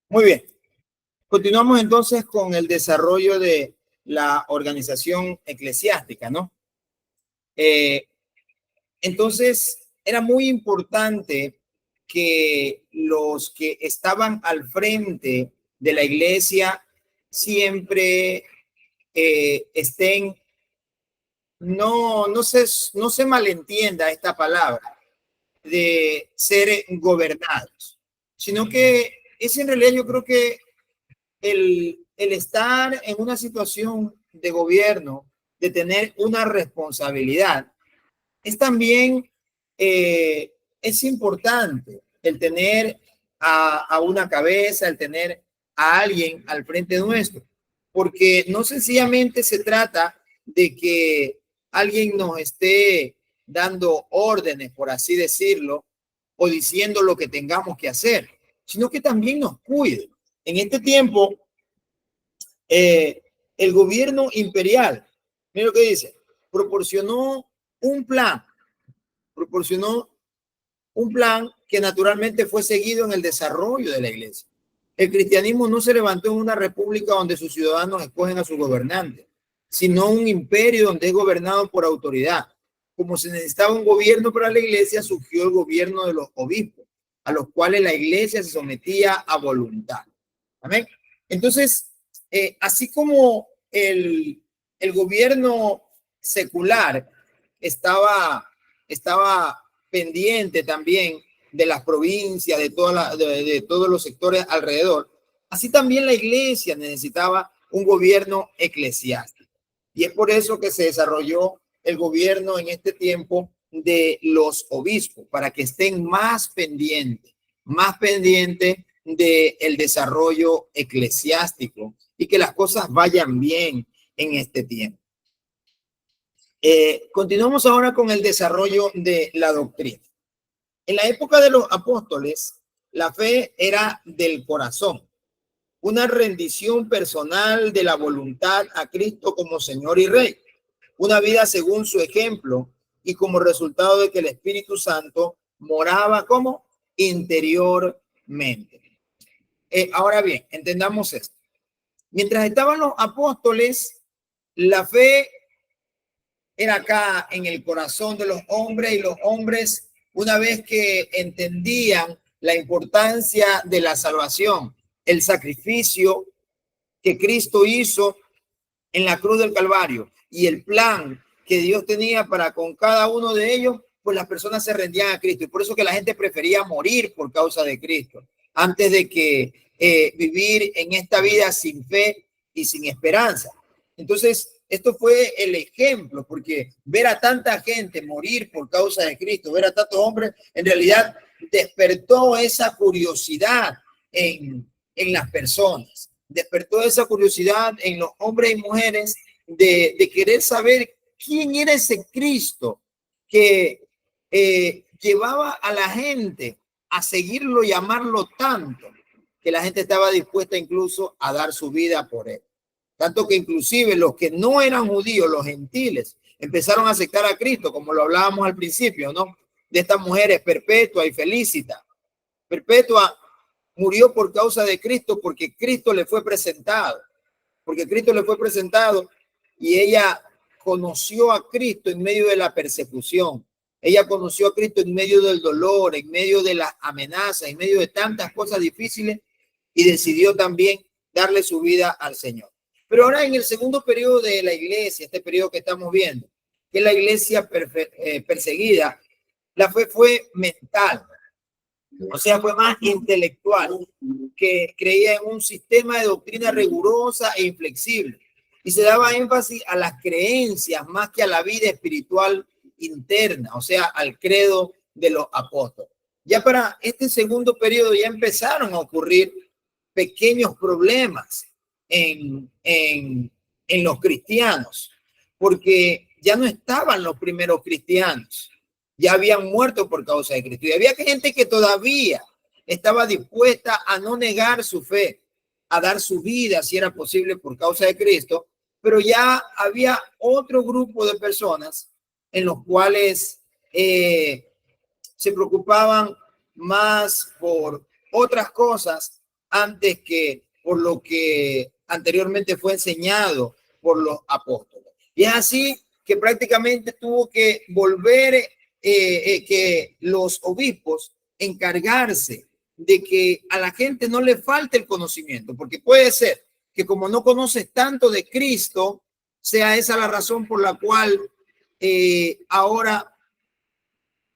Muy bien. Continuamos entonces con el desarrollo de la organización eclesiástica, ¿no? Eh, entonces, era muy importante que los que estaban al frente de la iglesia siempre estén, no se malentienda esta palabra, de ser gobernados, sino que es en realidad yo creo que el estar en una situación de gobierno, de tener una responsabilidad, es también, es importante el tener a una cabeza, el tener a alguien al frente nuestro, porque no sencillamente se trata de que alguien nos esté dando órdenes, por así decirlo, o diciendo lo que tengamos que hacer, sino que también nos cuide. En este tiempo, eh, el gobierno imperial, mira lo que dice, proporcionó un plan, proporcionó un plan que naturalmente fue seguido en el desarrollo de la iglesia. El cristianismo no se levantó en una república donde sus ciudadanos escogen a sus gobernantes, sino un imperio donde es gobernado por autoridad. Como se necesitaba un gobierno para la iglesia, surgió el gobierno de los obispos, a los cuales la iglesia se sometía a voluntad. Amén. Entonces, así como el gobierno secular estaba pendiente también de las provincias, de todos los sectores alrededor, así también la iglesia necesitaba un gobierno eclesiástico. Y es por eso que se desarrolló el gobierno en este tiempo de los obispos, para que estén más pendientes del desarrollo eclesiástico y que las cosas vayan bien en este tiempo. Continuamos ahora con el desarrollo de la doctrina. En la época de los apóstoles, la fe era del corazón, una rendición personal de la voluntad a Cristo como Señor y Rey, una vida según su ejemplo y como resultado de que el Espíritu Santo moraba como interiormente. Ahora bien, entendamos esto. Mientras estaban los apóstoles, la fe era acá en el corazón de los hombres, y los hombres, una vez que entendían la importancia de la salvación, el sacrificio que Cristo hizo en la cruz del Calvario y el plan que Dios tenía para con cada uno de ellos, pues las personas se rendían a Cristo. Y por eso que la gente prefería morir por causa de Cristo, antes de que vivir en esta vida sin fe y sin esperanza. Entonces, esto fue el ejemplo, porque ver a tanta gente morir por causa de Cristo, ver a tantos hombres, en realidad despertó esa curiosidad en las personas, despertó esa curiosidad en los hombres y mujeres de querer saber quién era ese Cristo que llevaba a la gente a seguirlo y amarlo tanto, que la gente estaba dispuesta incluso a dar su vida por él. Tanto que inclusive los que no eran judíos, los gentiles, empezaron a aceptar a Cristo, como lo hablábamos al principio, ¿no? De estas mujeres, Perpetua y Felicita. Perpetua murió por causa de Cristo, porque Cristo le fue presentado, y ella conoció a Cristo en medio de la persecución. Ella conoció a Cristo en medio del dolor, en medio de las amenazas, en medio de tantas cosas difíciles, y decidió también darle su vida al Señor. Pero ahora en el segundo periodo de la iglesia, este periodo que estamos viendo, que es la iglesia perseguida, la fe fue mental, o sea, fue más intelectual, que creía en un sistema de doctrina rigurosa e inflexible, y se daba énfasis a las creencias más que a la vida espiritual interna, o sea, al credo de los apóstoles. Ya para este segundo periodo ya empezaron a ocurrir pequeños problemas en los cristianos, porque ya no estaban los primeros cristianos, ya habían muerto por causa de Cristo. Y había gente que todavía estaba dispuesta a no negar su fe, a dar su vida, si era posible, por causa de Cristo, pero ya había otro grupo de personas en los cuales se preocupaban más por otras cosas antes que por lo que anteriormente fue enseñado por los apóstoles. Y es así que prácticamente tuvo que volver que los obispos encargarse de que a la gente no le falte el conocimiento, porque puede ser que como no conoces tanto de Cristo, sea esa la razón por la cual ahora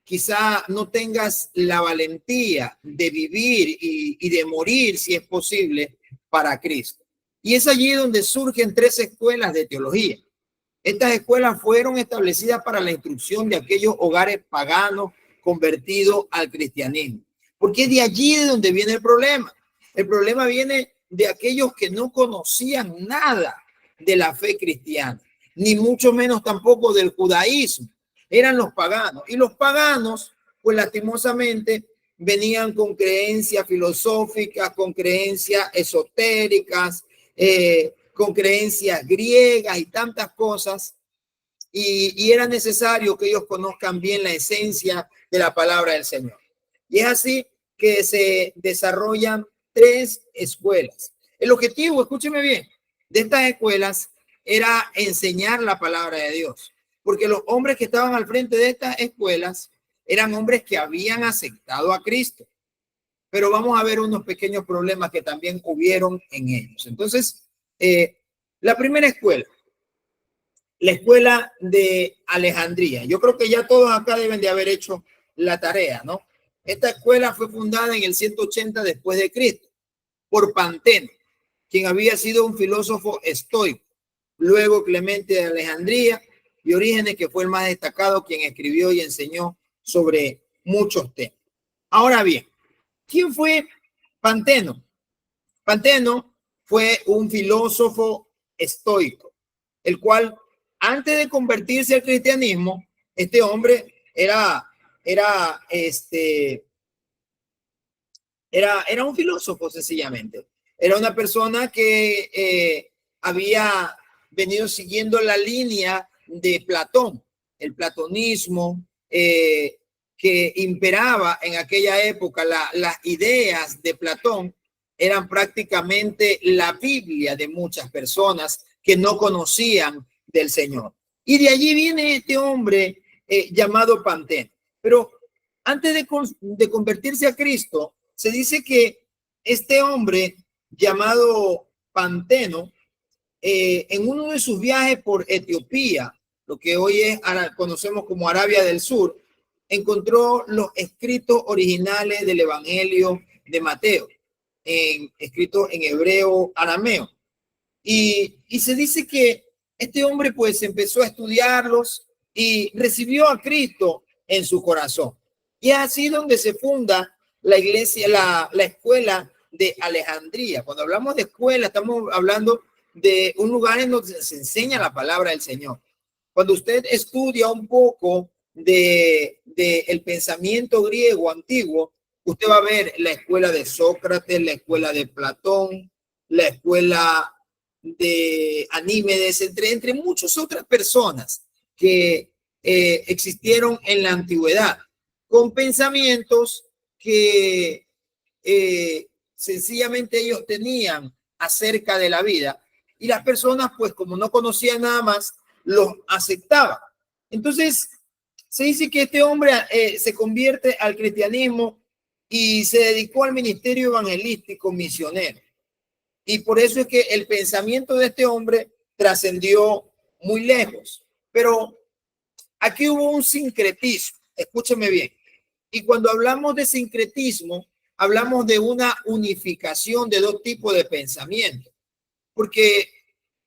quizá no tengas la valentía de vivir y de morir, si es posible, para Cristo. Y es allí donde surgen 3 escuelas de teología. Estas escuelas fueron establecidas para la instrucción de aquellos hogares paganos convertidos al cristianismo. Porque es de allí de donde viene el problema. El problema viene de aquellos que no conocían nada de la fe cristiana, ni mucho menos tampoco del judaísmo. Eran los paganos. Y los paganos, pues lastimosamente, venían con creencias filosóficas, con creencias esotéricas, con creencias griegas y tantas cosas. Y era necesario que ellos conozcan bien la esencia de la palabra del Señor. Y es así que se desarrollan 3 escuelas. El objetivo, escúcheme bien, de estas escuelas era enseñar la palabra de Dios, porque los hombres que estaban al frente de estas escuelas eran hombres que habían aceptado a Cristo. Pero vamos a ver unos pequeños problemas que también hubieron en ellos. Entonces, la primera escuela, la escuela de Alejandría. Yo creo que ya todos acá deben de haber hecho la tarea, ¿no? Esta escuela fue fundada en el 180 después de Cristo por Panteno, quien había sido un filósofo estoico. Luego Clemente de Alejandría y Orígenes, que fue el más destacado, quien escribió y enseñó sobre muchos temas. Ahora bien, ¿quién fue Panteno? Panteno fue un filósofo estoico, el cual antes de convertirse al cristianismo, este hombre era un filósofo sencillamente. Era una persona que había venido siguiendo la línea de Platón, el platonismo que imperaba en aquella época. Las ideas de Platón eran prácticamente la Biblia de muchas personas que no conocían del Señor. Y de allí viene este hombre llamado Panteno. Pero antes de convertirse a Cristo, se dice que este hombre llamado Panteno, en uno de sus viajes por Etiopía, lo que hoy conocemos como Arabia del Sur, encontró los escritos originales del Evangelio de Mateo, escritos en hebreo arameo. Y se dice que este hombre pues empezó a estudiarlos y recibió a Cristo en su corazón. Y es así donde se funda la iglesia, la escuela de Alejandría. Cuando hablamos de escuela, estamos hablando de un lugar en donde se enseña la palabra del Señor. Cuando usted estudia un poco de el pensamiento griego antiguo, usted va a ver la escuela de Sócrates, la escuela de Platón, la escuela de Anímedes, entre muchas otras personas que existieron en la antigüedad, con pensamientos que sencillamente ellos tenían acerca de la vida, y las personas, pues como no conocían nada más, los aceptaban. Entonces, se dice que este hombre se convierte al cristianismo y se dedicó al ministerio evangelístico misionero. Y por eso es que el pensamiento de este hombre trascendió muy lejos. Pero aquí hubo un sincretismo, escúcheme bien. Y cuando hablamos de sincretismo, hablamos de una unificación de 2 tipos de pensamiento. Porque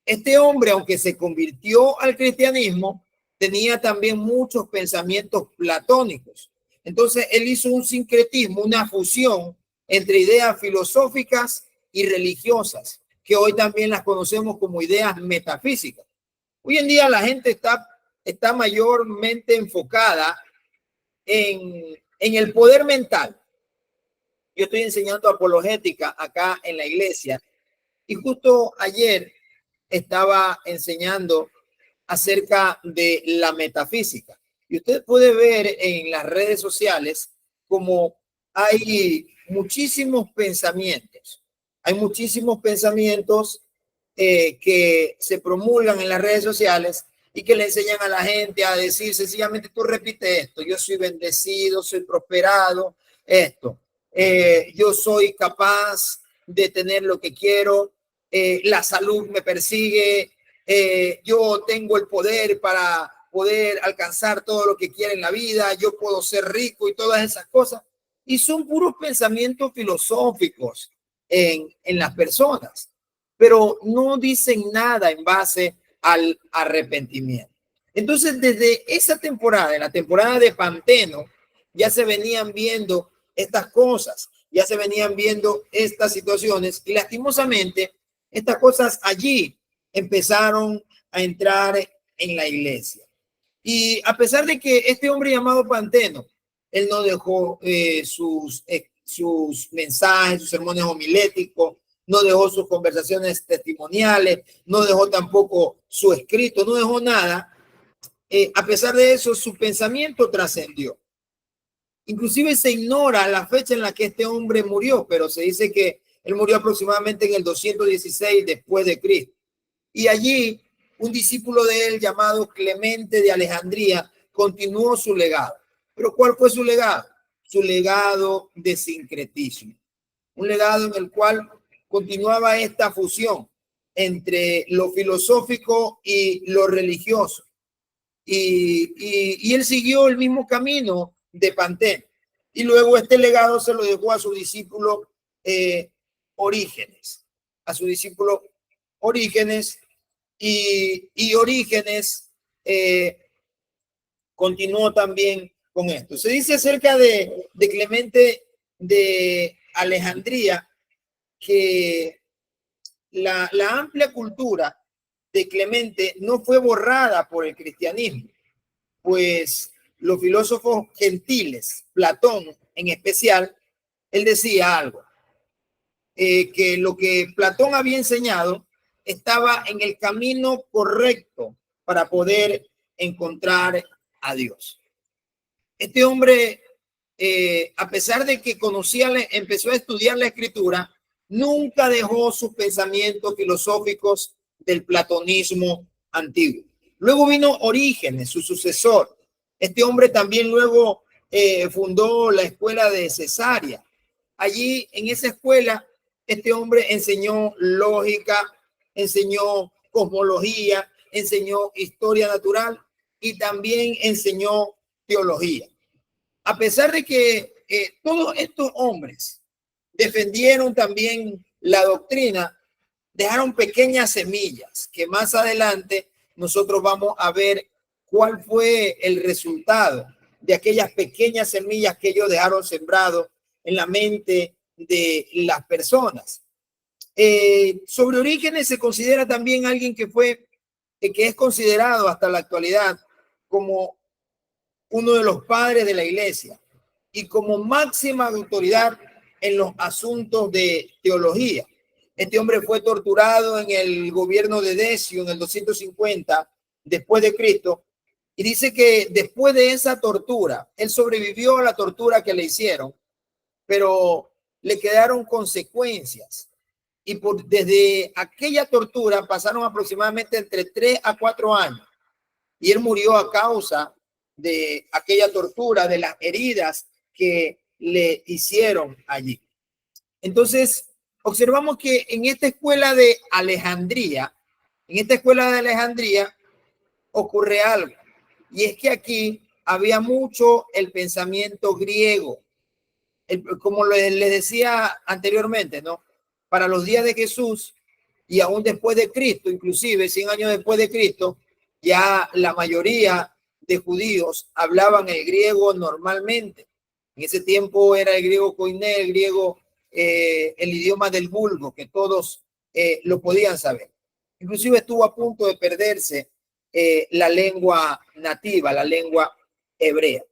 este hombre, aunque se convirtió al cristianismo, tenía también muchos pensamientos platónicos. Entonces, él hizo un sincretismo, una fusión entre ideas filosóficas y religiosas, que hoy también las conocemos como ideas metafísicas. Hoy en día la gente está mayormente enfocada en el poder mental. Yo estoy enseñando apologética acá en la iglesia y justo ayer estaba enseñando acerca de la metafísica. Y usted puede ver en las redes sociales como hay muchísimos pensamientos Hay muchísimos pensamientos que se promulgan en las redes sociales y que le enseñan a la gente a decir sencillamente, tú repite esto: yo soy bendecido, soy prosperado, esto, yo soy capaz de tener lo que quiero, la salud me persigue, yo tengo el poder para poder alcanzar todo lo que quiero en la vida, yo puedo ser rico y todas esas cosas. Y son puros pensamientos filosóficos en las personas, pero no dicen nada en base al arrepentimiento. Entonces, desde esa temporada, en la temporada de Panteno, ya se venían viendo estas cosas, ya se venían viendo estas situaciones y lastimosamente estas cosas allí empezaron a entrar en la iglesia. Y a pesar de que este hombre llamado Panteno, él no dejó sus mensajes, sus sermones homiléticos, no dejó sus conversaciones testimoniales, no dejó tampoco su escrito, no dejó nada. A pesar de eso, su pensamiento trascendió. Inclusive se ignora la fecha en la que este hombre murió, pero se dice que él murió aproximadamente en el 216 después de Cristo. Y allí un discípulo de él llamado Clemente de Alejandría continuó su legado. ¿Pero cuál fue su legado? Su legado de sincretismo. Un legado en el cual continuaba esta fusión entre lo filosófico y lo religioso. Y él siguió el mismo camino de Panteno. Y luego este legado se lo dejó a su discípulo Orígenes. A su discípulo Orígenes. Y Orígenes continuó también con esto. Se dice acerca de Clemente de Alejandría que la amplia cultura de Clemente no fue borrada por el cristianismo, pues los filósofos gentiles, Platón en especial, él decía algo, que lo que Platón había enseñado estaba en el camino correcto para poder encontrar a Dios. Este hombre, a pesar de que empezó a estudiar la escritura, nunca dejó sus pensamientos filosóficos del platonismo antiguo. Luego vino Orígenes, su sucesor. Este hombre también luego fundó la escuela de Cesarea. Allí, en esa escuela, este hombre enseñó lógica, enseñó cosmología, enseñó historia natural y también enseñó teología. A pesar de que todos estos hombres defendieron también la doctrina, dejaron pequeñas semillas que más adelante nosotros vamos a ver cuál fue el resultado de aquellas pequeñas semillas que ellos dejaron sembrado en la mente de las personas. Sobre Orígenes se considera también alguien que es considerado hasta la actualidad como uno de los padres de la iglesia y como máxima autoridad en los asuntos de teología. Este hombre fue torturado en el gobierno de Decio en el 250 después de Cristo, y dice que después de esa tortura, él sobrevivió a la tortura que le hicieron, pero le quedaron consecuencias. Y desde aquella tortura pasaron aproximadamente entre 3 a 4 años. Y él murió a causa de aquella tortura, de las heridas que le hicieron allí. Entonces, observamos que en esta escuela de Alejandría, ocurre algo. Y es que aquí había mucho el pensamiento griego. Como les decía anteriormente, ¿no? Para los días de Jesús y aún después de Cristo, inclusive 100 años después de Cristo, ya la mayoría de judíos hablaban el griego normalmente. En ese tiempo era el griego koiné, el griego, el idioma del vulgo, que todos lo podían saber. Inclusive estuvo a punto de perderse la lengua nativa, la lengua hebrea.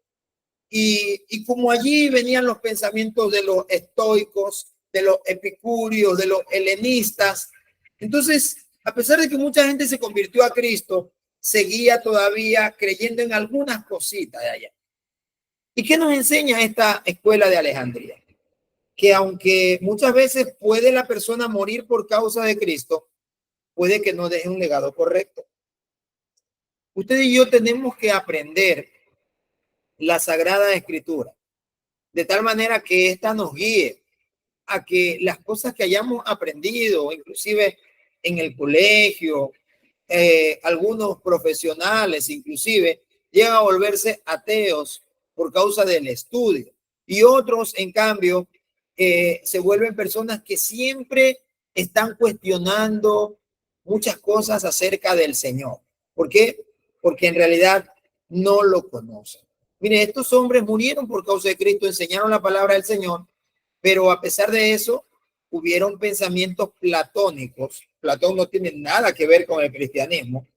Y como allí venían los pensamientos de los estoicos, de los epicúreos, de los helenistas, entonces, a pesar de que mucha gente se convirtió a Cristo, seguía todavía creyendo en algunas cositas de allá. ¿Y qué nos enseña esta escuela de Alejandría? que aunque muchas veces puede la persona morir por causa de Cristo, puede que no deje un legado correcto. Usted y yo tenemos que aprender la Sagrada Escritura, de tal manera que ésta nos guíe a que las cosas que hayamos aprendido, inclusive en el colegio, algunos profesionales inclusive, llegan a volverse ateos por causa del estudio. Y otros, en cambio, se vuelven personas que siempre están cuestionando muchas cosas acerca del Señor. ¿Por qué? Porque en realidad no lo conocen. Miren, estos hombres murieron por causa de Cristo, enseñaron la palabra del Señor, pero a pesar de eso, hubieron pensamientos platónicos. Platón no tiene nada que ver con el cristianismo,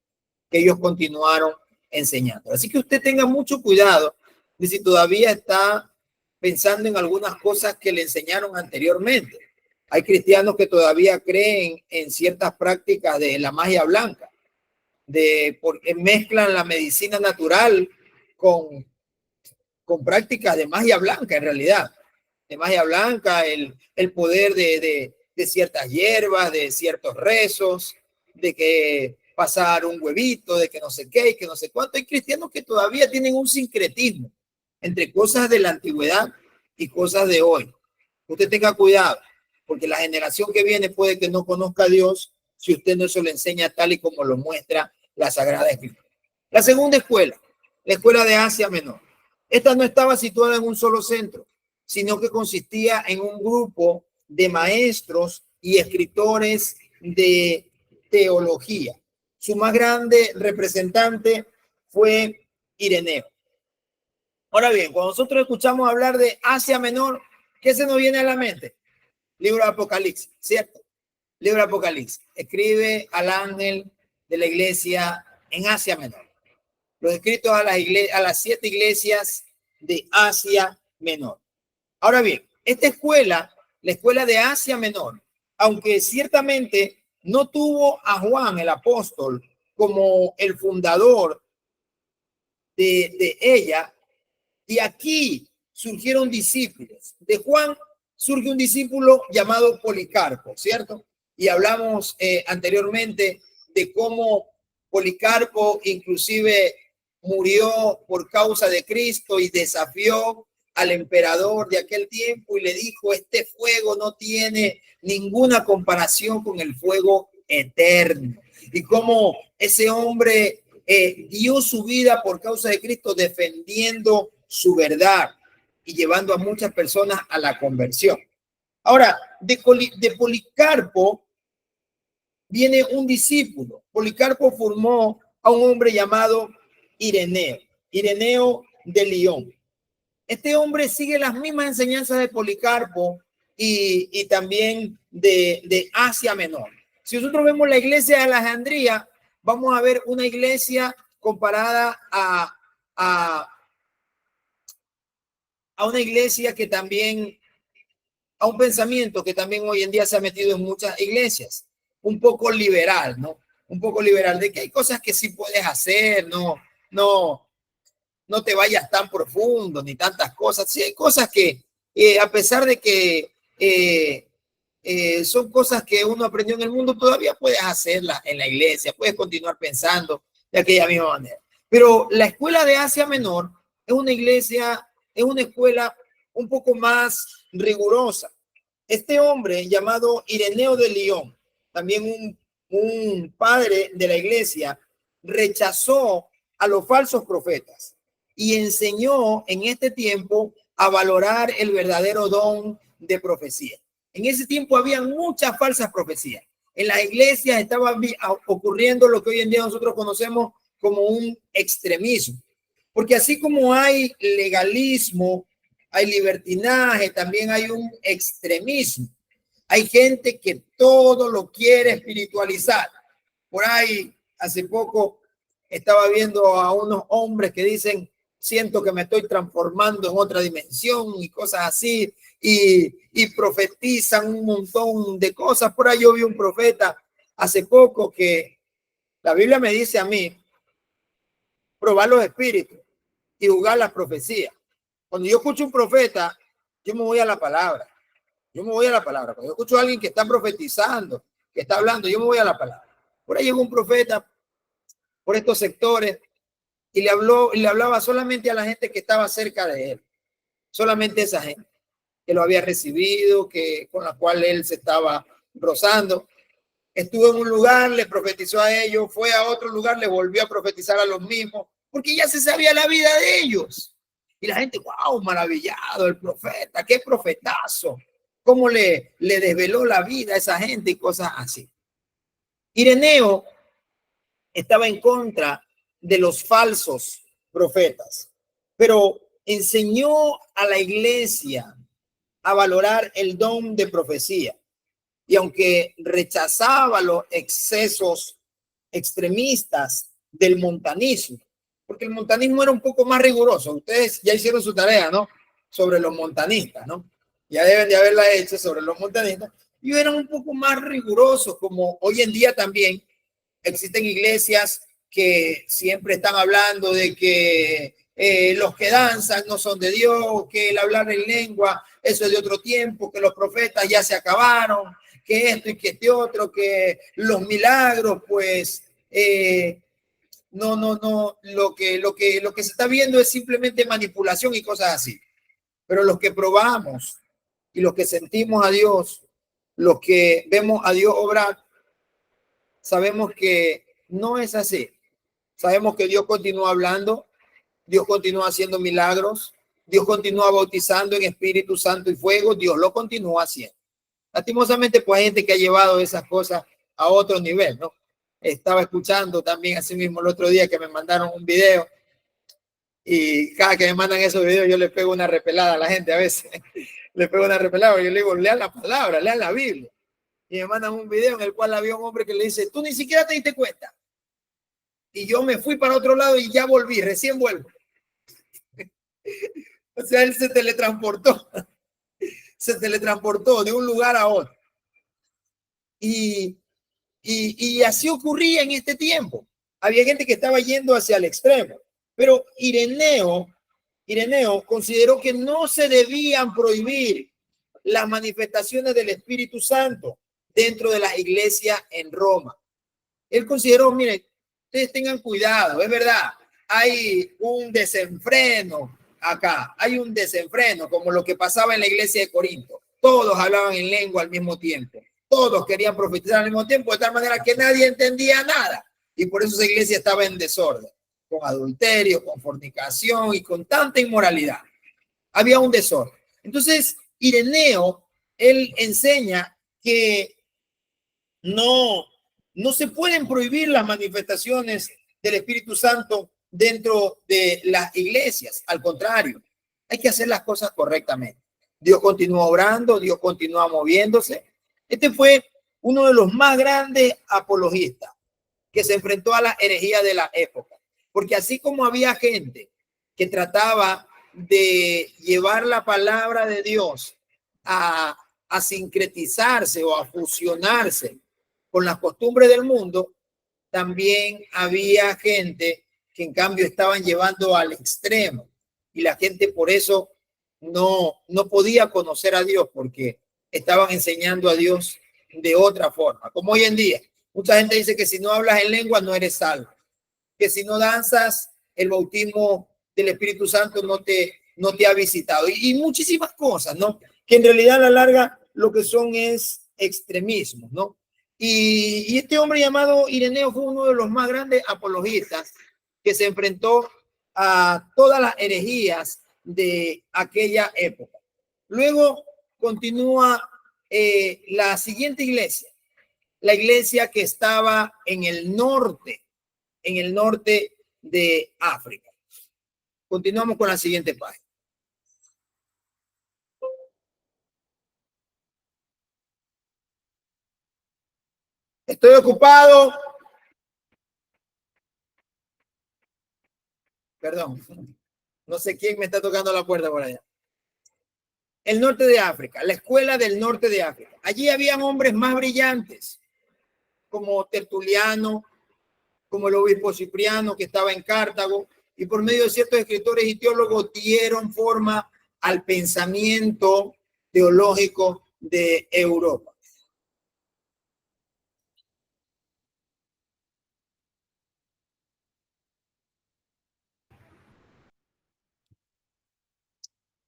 que ellos continuaron enseñando. Así que usted tenga mucho cuidado de si todavía está pensando en algunas cosas que le enseñaron anteriormente. Hay cristianos que todavía creen en ciertas prácticas de la magia blanca, porque mezclan la medicina natural con prácticas de magia blanca en realidad. De magia blanca, el poder de ciertas hierbas, de ciertos rezos, de que pasar un huevito, de que no sé qué, que no sé cuánto. Hay cristianos que todavía tienen un sincretismo entre cosas de la antigüedad y cosas de hoy. Usted tenga cuidado, porque la generación que viene puede que no conozca a Dios si usted no se lo enseña tal y como lo muestra la Sagrada Escritura. La segunda escuela, la escuela de Asia Menor. Esta no estaba situada en un solo centro, sino que consistía en un grupo de maestros y escritores de teología. Su más grande representante fue Ireneo. Ahora bien, cuando nosotros escuchamos hablar de Asia Menor, ¿qué se nos viene a la mente? Libro de Apocalipsis, ¿cierto? Libro de Apocalipsis. Escribe al ángel de la iglesia en Asia Menor. Los escritos a las 7 iglesias de Asia Menor. Ahora bien, esta escuela, la escuela de Asia Menor, aunque ciertamente no tuvo a Juan el apóstol como el fundador de ella, de aquí surgieron discípulos. De Juan surge un discípulo llamado Policarpo, ¿cierto? Y hablamos anteriormente de cómo Policarpo inclusive murió por causa de Cristo y desafió al emperador de aquel tiempo y le dijo, este fuego no tiene ninguna comparación con el fuego eterno. Y cómo ese hombre dio su vida por causa de Cristo defendiendo su verdad y llevando a muchas personas a la conversión. Ahora, de Policarpo viene un discípulo. Policarpo formó a un hombre llamado Ireneo, Ireneo de Lyon. Este hombre sigue las mismas enseñanzas de Policarpo y también de Asia Menor. Si nosotros vemos la iglesia de Alejandría, vamos a ver una iglesia comparada a una iglesia que también, a un pensamiento que también hoy en día se ha metido en muchas iglesias, un poco liberal, ¿no? Un poco liberal, de que hay cosas que sí puedes hacer, no te vayas tan profundo, ni tantas cosas. Sí, hay cosas que, a pesar de que son cosas que uno aprendió en el mundo, todavía puedes hacerlas en la iglesia, puedes continuar pensando de aquella misma manera. Pero la escuela de Asia Menor es una iglesia, es una escuela un poco más rigurosa. Este hombre llamado Ireneo de Lyon, también un padre de la iglesia, rechazó a los falsos profetas y enseñó en este tiempo a valorar el verdadero don de profecía. En ese tiempo había muchas falsas profecías. En las iglesias estaba ocurriendo lo que hoy en día nosotros conocemos como un extremismo. Porque así como hay legalismo, hay libertinaje, también hay un extremismo. Hay gente que todo lo quiere espiritualizar. Por ahí, hace poco, estaba viendo a unos hombres que dicen, siento que me estoy transformando en otra dimensión y cosas así, y profetizan un montón de cosas. Por ahí yo vi un profeta hace poco que la Biblia me dice a mí, probar los espíritus y jugar las profecías. Cuando yo escucho un profeta, yo me voy a la palabra. Yo me voy a la palabra. Cuando yo escucho a alguien que está profetizando, que está hablando, yo me voy a la palabra. Por ahí llegó un profeta por estos sectores y le hablaba solamente a la gente que estaba cerca de él. Solamente esa gente que lo había recibido, con la cual él se estaba rozando. Estuvo en un lugar, le profetizó a ellos, fue a otro lugar, le volvió a profetizar a los mismos, porque ya se sabía la vida de ellos. Y la gente, wow, maravillado el profeta, qué profetazo, cómo le desveló la vida a esa gente y cosas así. Ireneo estaba en contra de los falsos profetas, pero enseñó a la iglesia a valorar el don de profecía. Y aunque rechazaba los excesos extremistas del montanismo, porque el montanismo era un poco más riguroso. Ustedes ya hicieron su tarea, ¿no? Sobre los montanistas, ¿no? Ya deben de haberla hecho sobre los montanistas. Y eran un poco más rigurosos, como hoy en día también existen iglesias que siempre están hablando de que los que danzan no son de Dios, que el hablar en lengua, eso es de otro tiempo, que los profetas ya se acabaron, que esto y que este otro, que los milagros, pues, no, lo que se está viendo es simplemente manipulación y cosas así. Pero los que probamos y los que sentimos a Dios, los que vemos a Dios obrar, sabemos que no es así. Sabemos que Dios continúa hablando, Dios continúa haciendo milagros, Dios continúa bautizando en Espíritu Santo y fuego, Dios lo continúa haciendo. Lastimosamente, pues hay gente que ha llevado esas cosas a otro nivel, ¿no? Estaba escuchando también así mismo el otro día que me mandaron un video y cada que me mandan esos videos yo le pego una repelada a la gente a veces. Le pego una repelada, yo le digo, lean la palabra, lean la Biblia. Y me mandan un video en el cual había un hombre que le dice, tú ni siquiera te diste cuenta. Y yo me fui para otro lado y ya volví, recién vuelvo. O sea, él se teletransportó. Se teletransportó de un lugar a otro. Y así ocurría en este tiempo. Había gente que estaba yendo hacia el extremo. Pero Ireneo consideró que no se debían prohibir las manifestaciones del Espíritu Santo dentro de las iglesias en Roma. Él consideró, miren, ustedes tengan cuidado, es verdad, hay un desenfreno acá, hay un desenfreno como lo que pasaba en la iglesia de Corinto. Todos hablaban en lengua al mismo tiempo, todos querían profetizar al mismo tiempo, de tal manera que nadie entendía nada. Y por eso esa iglesia estaba en desorden, con adulterio, con fornicación y con tanta inmoralidad. Había un desorden. Entonces, Ireneo, él enseña que no se pueden prohibir las manifestaciones del Espíritu Santo dentro de las iglesias. Al contrario, hay que hacer las cosas correctamente. Dios continúa orando, Dios continúa moviéndose. Este fue uno de los más grandes apologistas que se enfrentó a la herejía de la época. Porque así como había gente que trataba de llevar la palabra de Dios a sincretizarse o a fusionarse con las costumbres del mundo, también había gente que en cambio estaban llevando al extremo y la gente por eso no podía conocer a Dios porque estaban enseñando a Dios de otra forma. Como hoy en día, mucha gente dice que si no hablas en lengua no eres salvo, que si no danzas el bautismo del Espíritu Santo no te ha visitado y muchísimas cosas, ¿no? Que en realidad a la larga lo que son es extremismo, ¿no? Y este hombre llamado Ireneo fue uno de los más grandes apologistas que se enfrentó a todas las herejías de aquella época. Luego continúa la siguiente iglesia, la iglesia que estaba en el norte de África. Continuamos con la siguiente página. Estoy ocupado. Perdón, no sé quién me está tocando la puerta por allá. El norte de África, la escuela del norte de África. Allí habían hombres más brillantes, como Tertuliano, como el obispo Cipriano, que estaba en Cartago, y por medio de ciertos escritores y teólogos dieron forma al pensamiento teológico de Europa.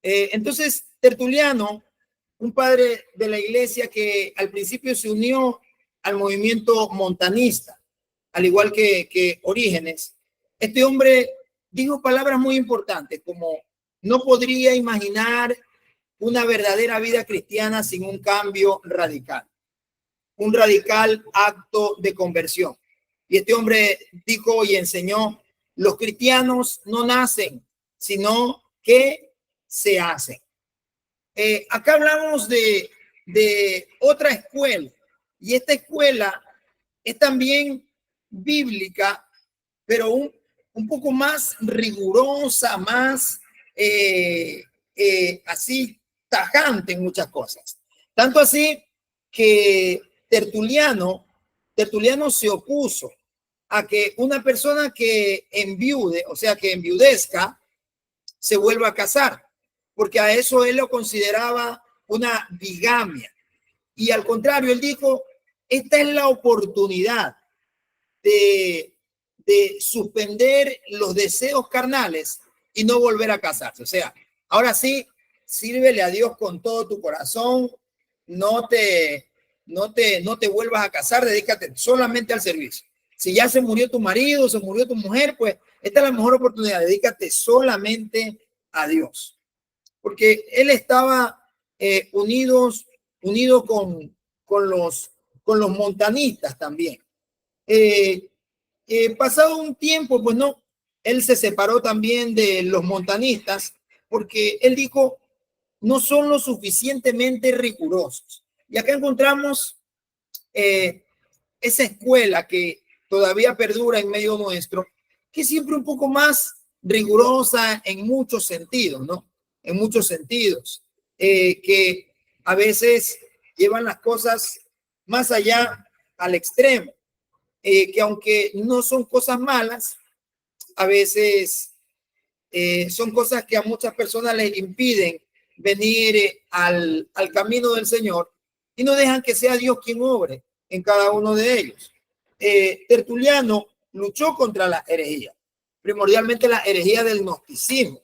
Entonces, Tertuliano, un padre de la iglesia que al principio se unió al movimiento montanista, al igual que Orígenes, este hombre dijo palabras muy importantes como no podría imaginar una verdadera vida cristiana sin un cambio radical, un radical acto de conversión. Y este hombre dijo y enseñó, los cristianos no nacen, sino que se hacen. Acá hablamos de otra escuela, y esta escuela es también bíblica, pero un poco más rigurosa, más así tajante en muchas cosas. Tanto así que Tertuliano se opuso a que una persona que enviude, o sea, que enviudezca, se vuelva a casar, porque a eso él lo consideraba una bigamia. Y al contrario, él dijo, esta es la oportunidad de suspender los deseos carnales y no volver a casarse. O sea, ahora sí, sírvele a Dios con todo tu corazón, no te vuelvas a casar, dedícate solamente al servicio. Si ya se murió tu marido, se murió tu mujer, pues esta es la mejor oportunidad, dedícate solamente a Dios. Porque él estaba unido con los montanistas también. Pasado un tiempo, pues no, él se separó también de los montanistas porque él dijo, no son lo suficientemente rigurosos. Y acá encontramos esa escuela que todavía perdura en medio nuestro, que es siempre un poco más rigurosa en muchos sentidos, ¿no? En muchos sentidos, que a veces llevan las cosas más allá al extremo. Que aunque no son cosas malas, a veces son cosas que a muchas personas les impiden venir al camino del Señor y no dejan que sea Dios quien obre en cada uno de ellos. Tertuliano luchó contra la herejía, primordialmente la herejía del gnosticismo,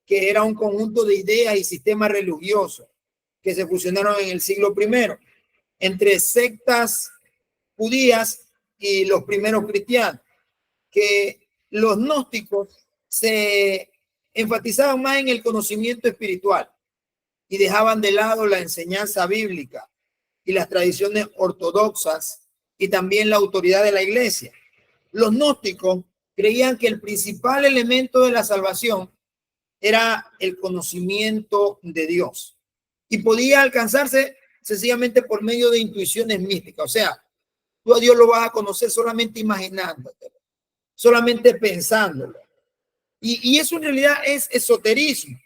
que era un conjunto de ideas y sistemas religiosos que se fusionaron en el siglo I entre sectas judías y los primeros cristianos, que los gnósticos se enfatizaban más en el conocimiento espiritual y dejaban de lado la enseñanza bíblica y las tradiciones ortodoxas y también la autoridad de la iglesia. Los gnósticos creían que el principal elemento de la salvación era el conocimiento de Dios y podía alcanzarse sencillamente por medio de intuiciones místicas. O sea, tú a Dios lo vas a conocer solamente imaginándote, solamente pensándolo. Y eso en realidad es esoterismo.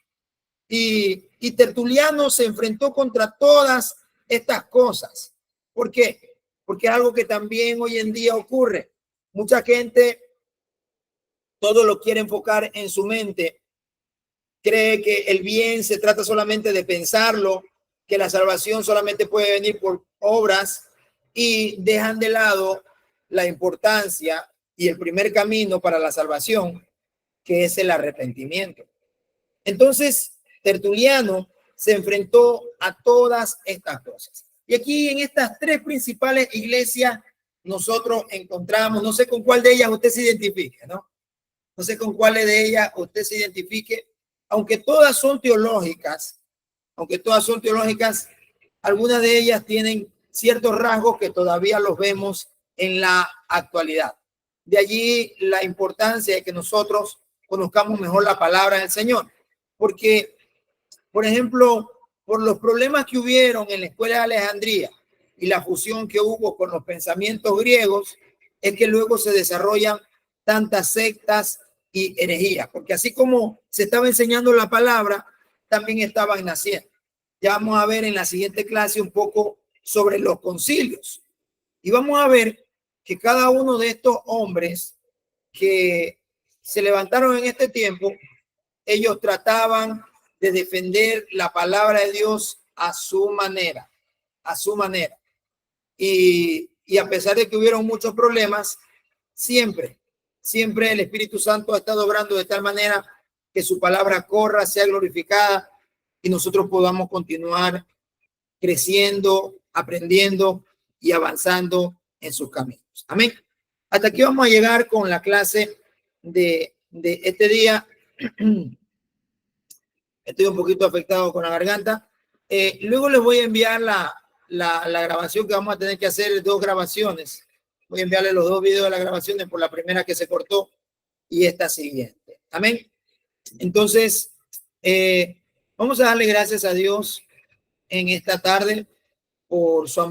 Y Tertuliano se enfrentó contra todas estas cosas. ¿Por qué? Porque es algo que también hoy en día ocurre. Mucha gente todo lo quiere enfocar en su mente. Cree que el bien se trata solamente de pensarlo, que la salvación solamente puede venir por obras y dejan de lado la importancia y el primer camino para la salvación, que es el arrepentimiento. Entonces, Tertuliano se enfrentó a todas estas cosas. Y aquí en estas tres principales iglesias nosotros encontramos, no sé con cuál de ellas usted se identifique, ¿no? No sé con cuál de ellas usted se identifique, aunque todas son teológicas, algunas de ellas tienen ciertos rasgos que todavía los vemos en la actualidad. De allí la importancia de que nosotros conozcamos mejor la palabra del Señor. Porque, por ejemplo, por los problemas que hubieron en la escuela de Alejandría y la fusión que hubo con los pensamientos griegos, es que luego se desarrollan tantas sectas y herejías. Porque así como se estaba enseñando la palabra, también estaban naciendo. Ya vamos a ver en la siguiente clase un poco sobre los concilios. Y vamos a ver que cada uno de estos hombres que se levantaron en este tiempo, ellos trataban de defender la palabra de Dios a su manera. a su manera. Y a pesar de que hubieron muchos problemas, siempre el Espíritu Santo ha estado obrando de tal manera que su palabra corra, sea glorificada y nosotros podamos continuar creciendo, aprendiendo y avanzando en sus caminos. Amén. Hasta aquí vamos a llegar con la clase de este día. Estoy un poquito afectado con la garganta. Luego les voy a enviar la grabación que vamos a tener que hacer, 2 grabaciones. Voy a enviarles los 2 videos de las grabaciones, por la primera que se cortó y esta siguiente. Amén. Entonces, vamos a darle gracias a Dios en esta tarde por su amor.